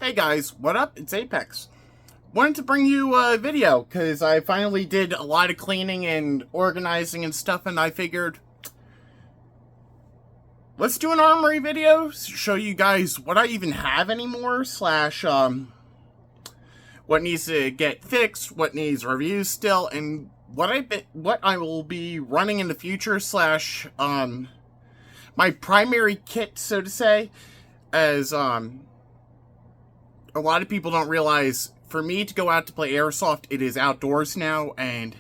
Hey guys, what up? It's Apex. Wanted to bring you a video because I finally did a lot of cleaning and organizing and stuff, and I figured let's do an armory video, show you guys what I even have anymore, slash what needs to get fixed, what needs reviews still, and what I will be running in the future, slash my primary kit, so to say, as a lot of people don't realize, for me to go out to play airsoft, it is outdoors now, and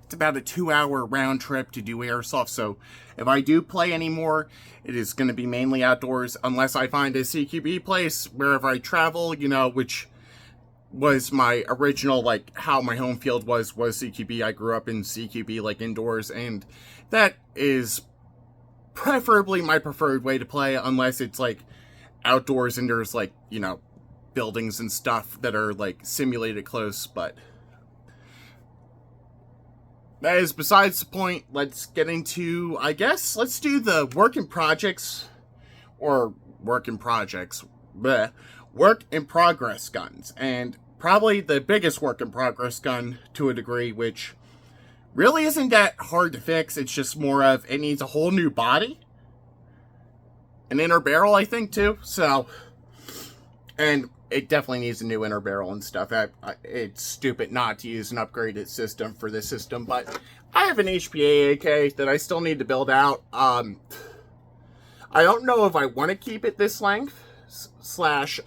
it's about a 2-hour round trip to do airsoft. So if I do play anymore, it is going to be mainly outdoors, unless I find a CQB place wherever I travel, which was my original, how my home field was CQB. I grew up in CQB, indoors, and that is preferably my preferred way to play, unless it's outdoors and there's buildings and stuff that are simulated close. But that is besides the point. Let's get into, let's do the work in progress guns, and probably the biggest work in progress gun to a degree, which really isn't that hard to fix. It's just more of, it needs a whole new body, an inner barrel, I think, too. So, and it definitely needs a new inner barrel and stuff. It's stupid not to use an upgraded system for this system, but I have an HPA AK that I still need to build out. I don't know if I want to keep it this length, slash,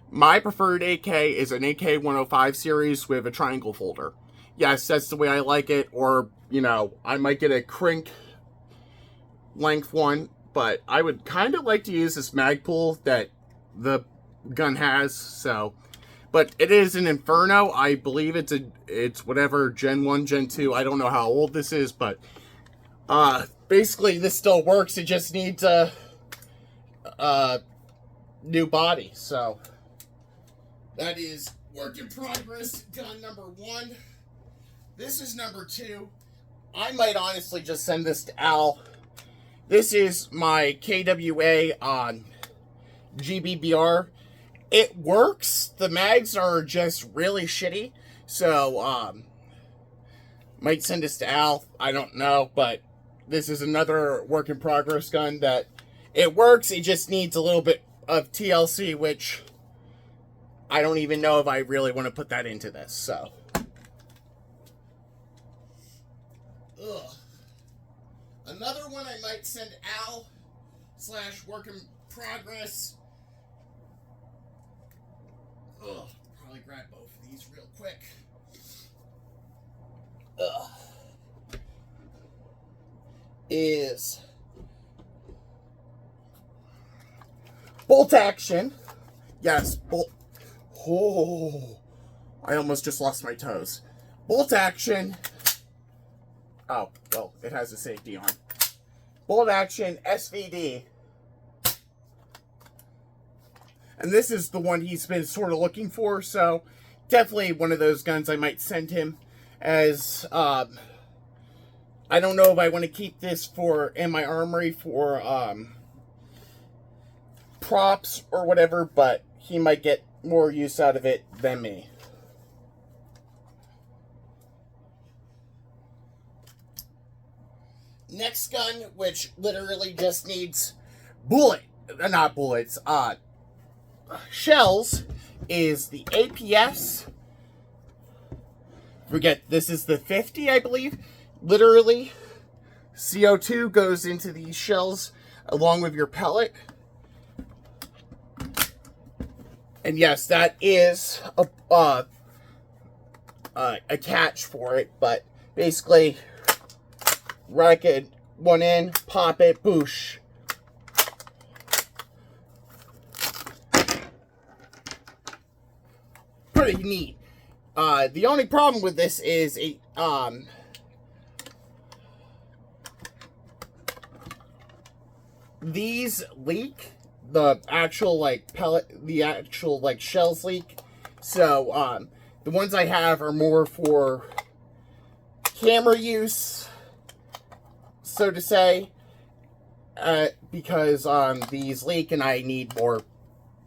my preferred AK is an AK 105 series with a triangle folder. Yes, that's the way I like it, or, I might get a crink length one, but I would kind of like to use this Magpul that the gun has. So, but it is an Inferno. I believe it's whatever, Gen 1, Gen 2. I don't know how old this is, but basically this still works. It just needs a new body. So that is work in progress gun number 1. This is number 2. I might honestly just send this to Al. This is my KWA on GBBR. It works. The mags are just really shitty. So, might send this to Al. I don't know, but this is another work in progress gun that it works. It just needs a little bit of TLC, which I don't even know if I really want to put that into this. So, another one I might send Al / work in progress. Probably grab both of these real quick. Is bolt action. Yes, bolt. Oh, I almost just lost my toes. Bolt action. Oh, well, it has a safety on. Bolt action SVD. And this is the one he's been sort of looking for, so definitely one of those guns I might send him as, I don't know if I want to keep this in my armory for, props or whatever, but he might get more use out of it than me. Next gun, which literally just needs shells, is the APS. This is the 50, I believe. Literally, CO2 goes into these shells along with your pellet. And yes, that is a catch for it, but basically, rack it one in, pop it, boosh. Pretty neat. The only problem with this is these leak. The actual shells leak. So the ones I have are more for camera use, so to say, because these leak and I need more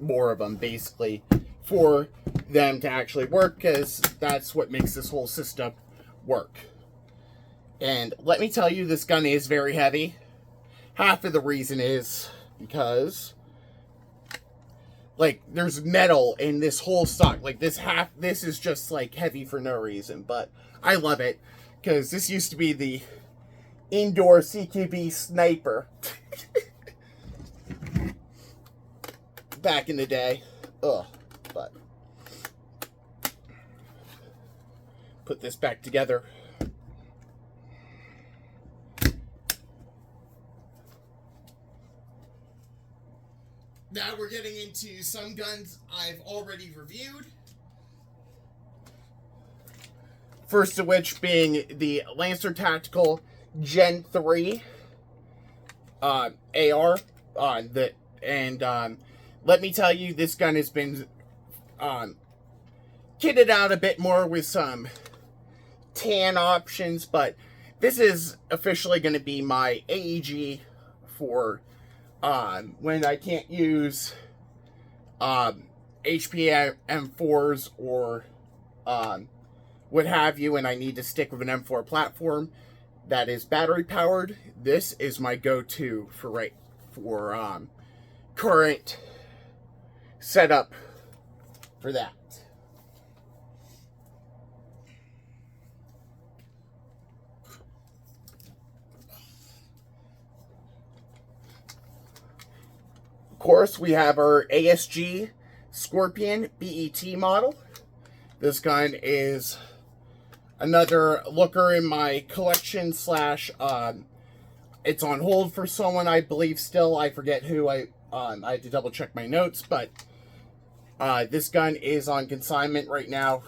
more of them, basically, for them to actually work, because that's what makes this whole system work. And let me tell you, this gun is very heavy. Half of the reason is because, like, there's metal in this whole stock. Like, this is just, like, heavy for no reason. But I love it, because this used to be the indoor CQB sniper back in the day. Ugh, but put this back together. Now we're getting into some guns I've already reviewed. First of which being the Lancer Tactical Gen 3 AR. Let me tell you, this gun has been kitted out a bit more with some tan options, but this is officially going to be my AEG for when I can't use HP M4s or what have you, and I need to stick with an M4 platform that is battery powered. This is my go-to for current setup for that. Of course, we have our ASG Scorpion BET model. This gun is another looker in my collection slash it's on hold for someone, I believe still. I forget who. I had to double check my notes, but this gun is on consignment right now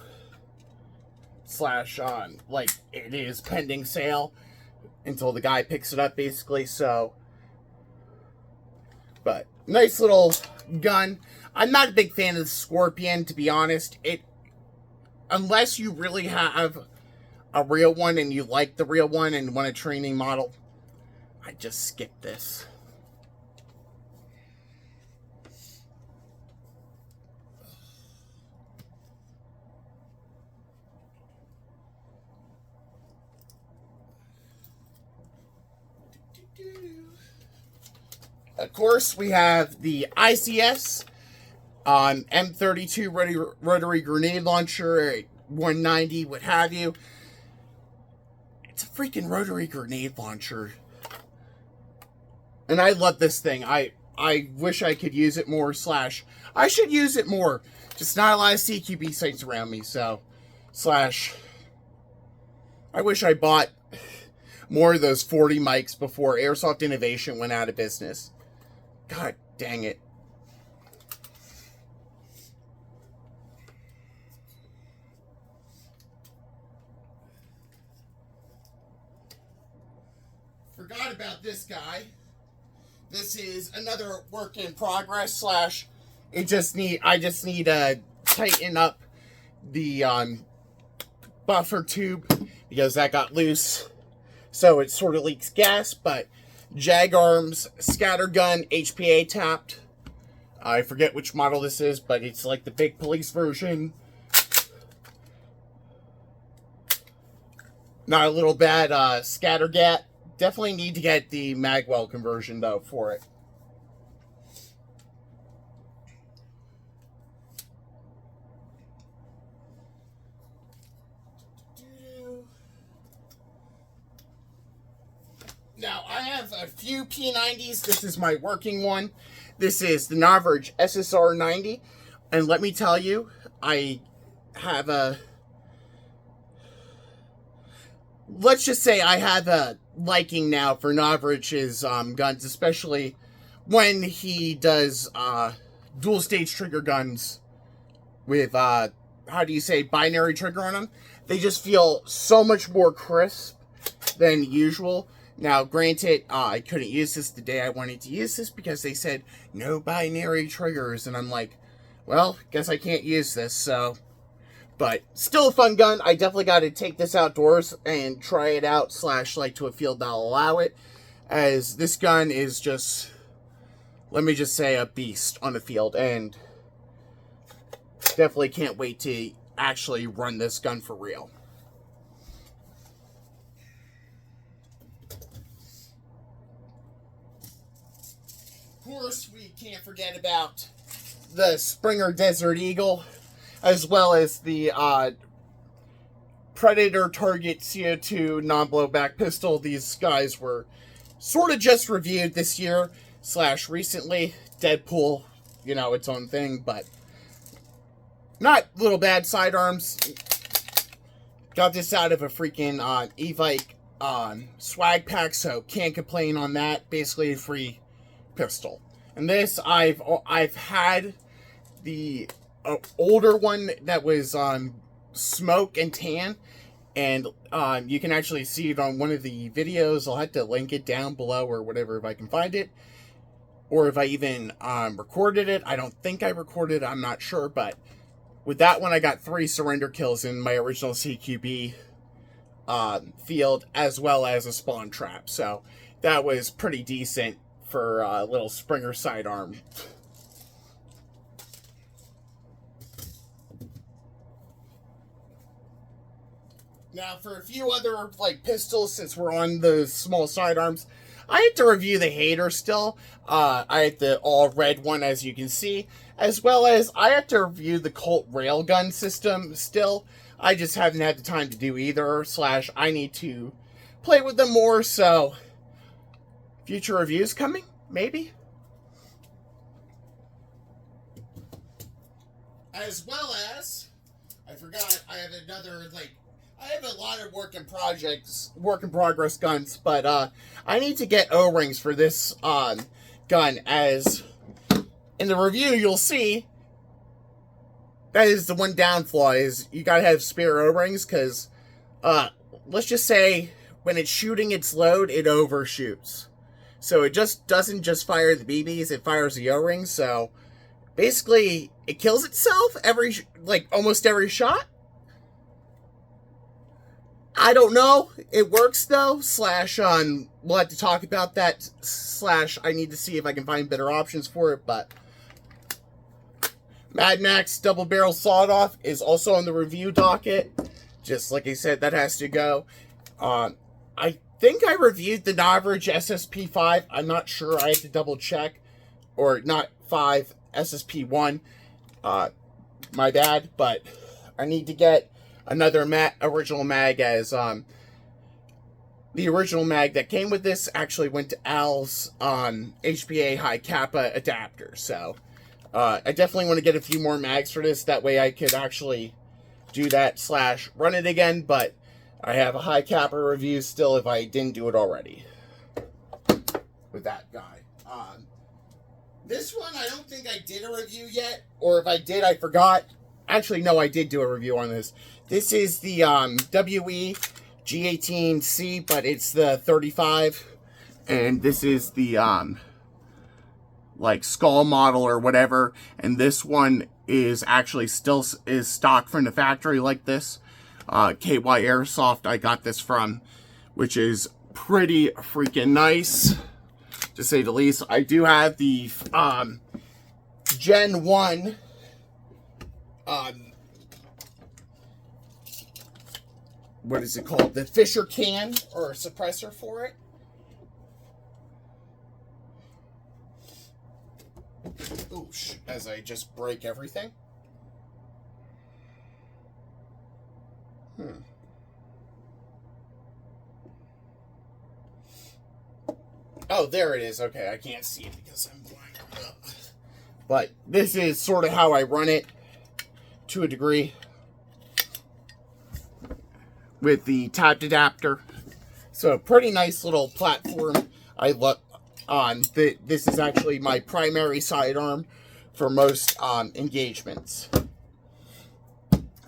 slash like it is pending sale until the guy picks it up, basically. So, but nice little gun. I'm not a big fan of the Scorpion, to be honest. Unless you really have a real one and you like the real one and want a training model, I just skip this. Of course, we have the ICS M32 rotary grenade launcher, 190, what have you. It's a freaking rotary grenade launcher. And I love this thing. I wish I could use it more, slash I should use it more. Just not a lot of CQB sites around me, so slash I wish I bought more of those 40 mics before Airsoft Innovation went out of business. God dang it. Forgot about this guy. This is another work in progress slash I just need to tighten up the buffer tube because that got loose, so it sort of leaks gas. But Jag Arms scatter gun, HPA tapped. I forget which model this is, but it's like the big police version. Not a little bad scatter gat. Definitely need to get the magwell conversion though for it. Now, I have a few P90s. This is my working one. This is the Navrich SSR 90. And let me tell you, I have a... Let's just say I have a liking now for Navrich's guns, especially when he does dual stage trigger guns with, how do you say, binary trigger on them. They just feel so much more crisp than usual. Now, granted, I couldn't use this the day I wanted to use this because they said no binary triggers, and I'm like, well, guess I can't use this, so... But still a fun gun. I definitely got to take this outdoors and try it out, slash like to a field that'll allow it, as this gun is just, let me just say, a beast on the field. And definitely can't wait to actually run this gun for real. Of course, we can't forget about the Springer Desert Eagle, as well as the Predator Target CO2 non-blowback pistol. These guys were sort of just reviewed this year / recently. Deadpool, you know, its own thing, but not little bad sidearms. Got this out of a freaking Evike swag pack, so can't complain on that. Basically a free pistol. And this, I've had the older one that was smoke and tan, and you can actually see it on one of the videos. I'll have to link it down below or whatever if I can find it, or if I even recorded it. I don't think I recorded it, I'm not sure, but with that one I got 3 surrender kills in my original CQB field, as well as a spawn trap, so that was pretty decent for a little Springer sidearm. Now, for a few other, like, pistols, since we're on the small sidearms, I had to review the Hater still. I had the all-red one, as you can see, as well as I had to review the Colt railgun system still. I just haven't had the time to do either, / I need to play with them more, so future reviews coming, maybe? As well as, I forgot, I have another, like, I have a lot of work in progress guns, but I need to get O-rings for this gun, as in the review you'll see that is the one downfall, is you gotta have spare O-rings, because let's just say when it's shooting its load, it overshoots. So it just doesn't just fire the BBs, it fires the O-rings, so basically it kills itself almost every shot. I don't know. It works though. We'll have to talk about that. I need to see if I can find better options for it. But Mad Max double barrel sawed off is also on the review docket. Just like I said, that has to go. I think I reviewed the Navarrete SSP5. I'm not sure. I had to double check. Or not 5, SSP1. My bad. But I need to get another original mag, as the original mag that came with this actually went to Al's HPA high kappa adapter. So I definitely want to get a few more mags for this. That way I could actually do that / run it again. But I have a high kappa review still if I didn't do it already with that guy. This one I don't think I did a review yet, or if I did I forgot. Actually, no, I did do a review on this. This is the WE G18C, but it's the 35. And this is the, like, skull model or whatever. And this one is actually still is stock from the factory like this. KY Airsoft I got this from, which is pretty freaking nice, to say the least. I do have the Gen 1 what is it called? The Fisher can, or a suppressor for it. Oosh, as I just break everything. Oh, there it is. Okay, I can't see it because I'm blind. But this is sort of how I run it, to a degree, with the tapped adapter. So pretty nice little platform. I love this is actually my primary sidearm for most engagements.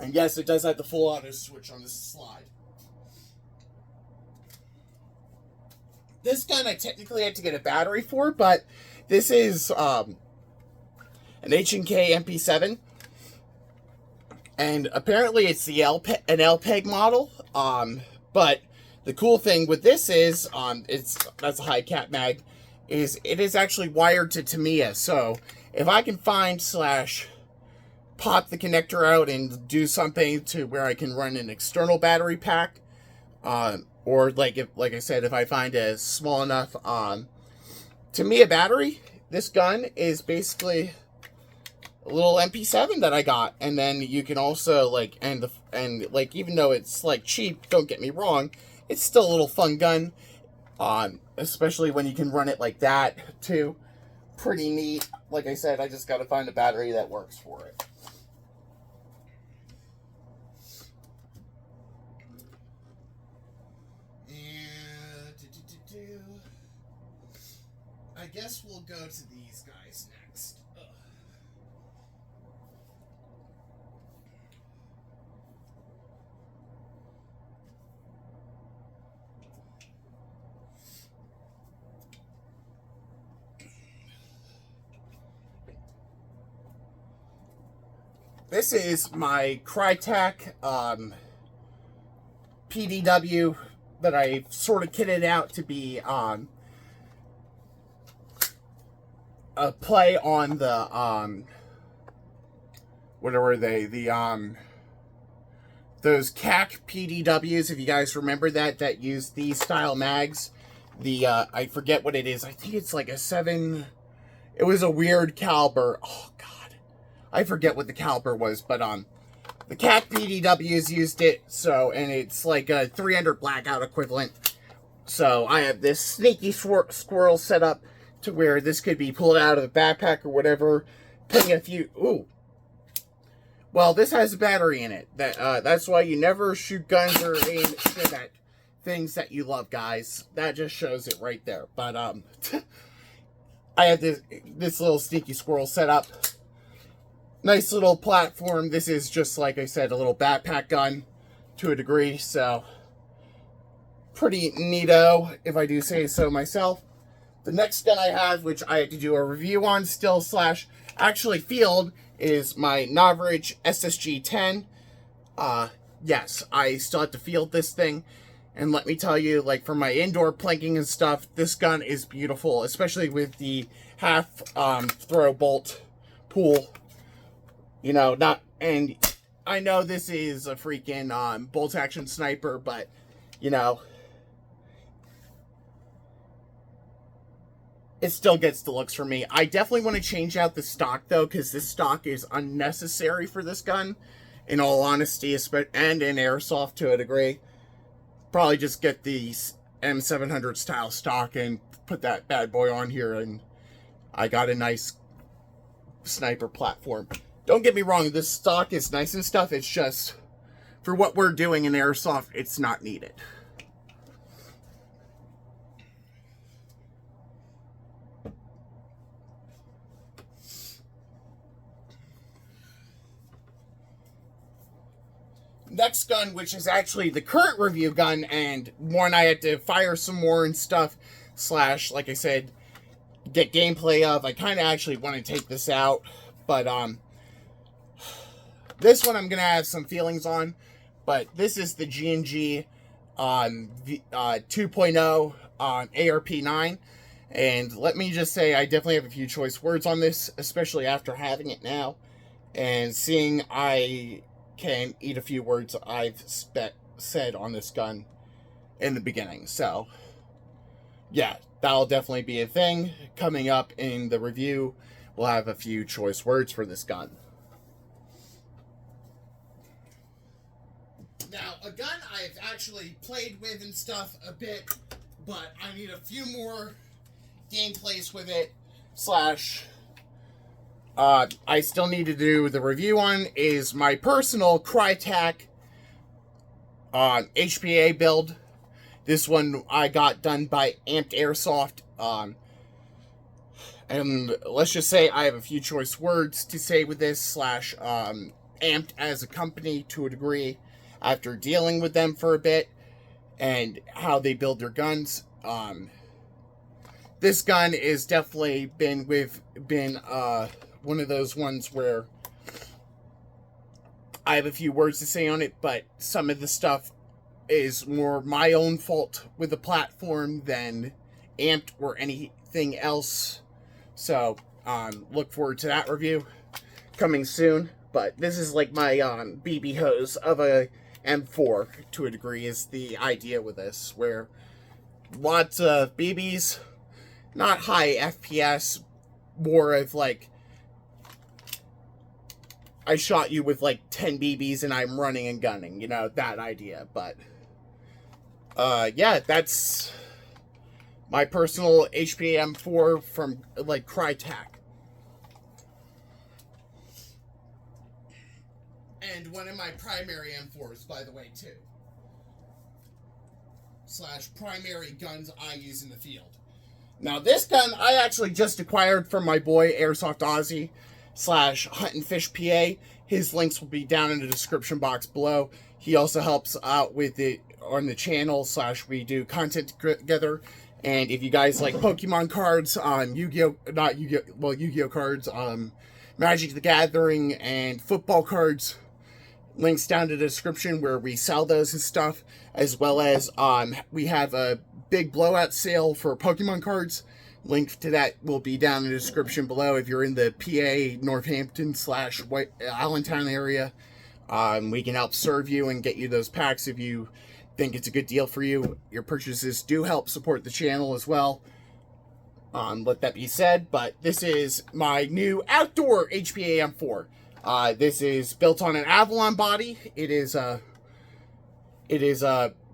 And yes, it does have the full auto switch on this slide. This gun I technically had to get a battery for, but this is an H&K MP7. And apparently it's the an LPEG model. But the cool thing with this is, that's a high cap mag, is it is actually wired to Tamiya. So if I can find pop the connector out and do something to where I can run an external battery pack. Or like I said, if I find a small enough, to me a battery, this gun is basically a little MP7 that I got. And then you can also like, and like, even though it's like cheap, don't get me wrong, it's still a little fun gun. Especially when you can run it like that too. Pretty neat. Like I said, I just got to find a battery that works for it. I guess we'll go to these guys next. Ugh. This is my Crytek PDW that I sort of kitted out to be a play on the what were they? Those CAC PDWs, if you guys remember that used these style mags. I forget what it is. I think it's like a 7. It was a weird caliber. Oh god. I forget what the caliber was, but the CAC PDWs used it, so, and it's like a 300 blackout equivalent. So I have this sneaky squirrel set up to where this could be pulled out of the backpack or whatever, putting a few, ooh. Well, this has a battery in it. That's why you never shoot guns or aim shit at things that you love, guys. That just shows it right there. But, I have this little sneaky squirrel set up. Nice little platform. This is just, like I said, a little backpack gun to a degree, so pretty neato, if I do say so myself. The next gun I have, which I had to do a review on still / actually field, is my Novridge SSG-10. Yes, I still have to field this thing, and let me tell you, like, for my indoor planking and stuff, this gun is beautiful, especially with the half throw bolt pull. You know, and I know this is a freaking bolt action sniper, but, you know, it still gets the looks for me. I definitely want to change out the stock, though, because this stock is unnecessary for this gun, in all honesty, and in airsoft to a degree. Probably just get the M700 style stock and put that bad boy on here, and I got a nice sniper platform. Don't get me wrong, this stock is nice and stuff, it's just, for what we're doing in airsoft, it's not needed. Next gun, which is actually the current review gun, and one I had to fire some more and stuff, / like I said, get gameplay of. I kind of actually want to take this out, but, this one I'm going to have some feelings on, but this is the G&G 2.0 ARP9, and let me just say I definitely have a few choice words on this, especially after having it now, and seeing I can eat a few words I've said on this gun in the beginning. So, yeah, that'll definitely be a thing. Coming up in the review, we'll have a few choice words for this gun. Now, a gun I've actually played with and stuff a bit, but I need a few more gameplays with it, / I still need to do the review on, is my personal Crytek HPA build. This one I got done by Amped Airsoft, and let's just say I have a few choice words to say with this, / Amped as a company to a degree, after dealing with them for a bit, and how they build their guns. This gun is definitely been one of those ones where I have a few words to say on it, but some of the stuff is more my own fault with the platform than Amped or anything else. So, look forward to that review coming soon. But this is like my BB hose of a M4 to a degree is the idea with this, where lots of BBs, not high FPS, more of like I shot you with like 10 BBs and I'm running and gunning, you know, that idea. But yeah, that's my personal HPA M4 from like Crytek. And one of my primary M4s, by the way, too. / primary guns I use in the field. Now, this gun I actually just acquired from my boy Airsoft Aussie / Hunt and Fish PA. His links will be down in the description box below. He also helps out with it on the channel / we do content together. And if you guys like Pokemon cards, Yu-Gi-Oh, not Yu-Gi-Oh, well, Yu-Gi-Oh cards, Magic the Gathering, and football cards, links down in the description where we sell those and stuff, as well as we have a big blowout sale for Pokemon cards. Link to that will be down in the description below if you're in the PA, Northampton / White Allentown area. We can help serve you and get you those packs if you think it's a good deal for you. Your purchases do help support the channel as well. Let that be said, but this is my new outdoor HPA M4. This is built on an Avalon body. It is a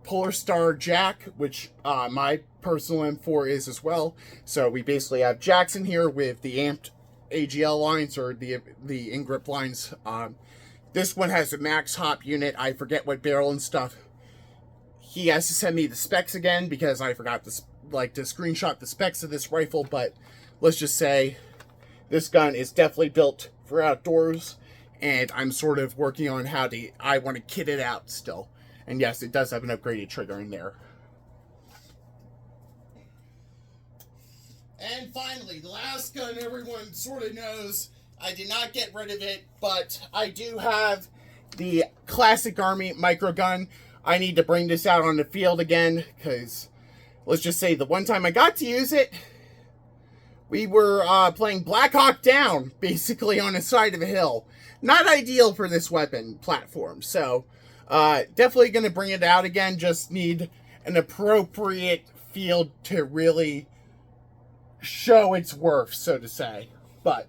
Polar Star Jack, which my personal M4 is as well. So we basically have jacks in here with the amped AGL lines or the in-grip lines. This one has a max hop unit. I forget what barrel and stuff. He has to send me the specs again because I forgot to screenshot the specs of this rifle. But let's just say this gun is definitely built for outdoors, and I'm sort of working on how I want to kit it out still. And yes, it does have an upgraded trigger in there. And finally, the last gun everyone sort of knows. I did not get rid of it, but I do have the classic Army micro gun. I need to bring this out on the field again, because let's just say the one time I got to use it, we were playing Black Hawk Down, basically on the side of a hill. Not ideal for this weapon platform, so definitely going to bring it out again. Just need an appropriate field to really show its worth, so to say. But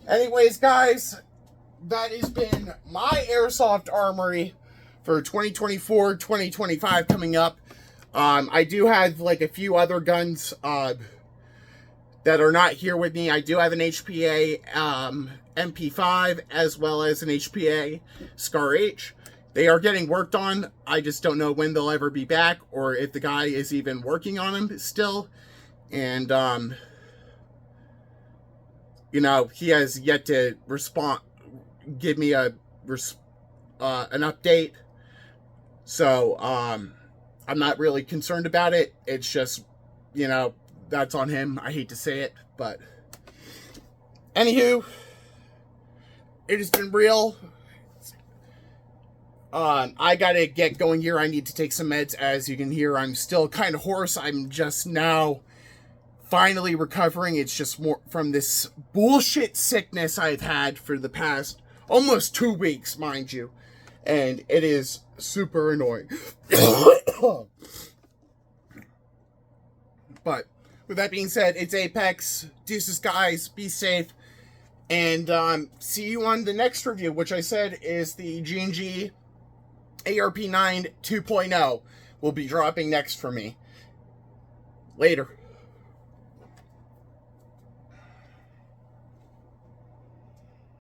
anyways, guys, that has been my Airsoft Armory for 2024-2025 coming up. I do have like a few other guns that are not here with me. I do have an HPA MP5 as well as an HPA Scar H. They are getting worked on. I just don't know when they'll ever be back or if the guy is even working on them still. And, you know, he has yet to give me an update. So, I'm not really concerned about it. It's just, you know, that's on him. I hate to say it, but anywho, it has been real. I gotta get going here. I need to take some meds. As you can hear, I'm still kind of hoarse. I'm just now finally recovering. It's just more from this bullshit sickness I've had for the past almost 2 weeks, mind you. And it is super annoying. But with that being said, it's Apex. Deuces, guys. Be safe. And see you on the next review, which I said is the G&G ARP9 2.0 will be dropping next for me. Later.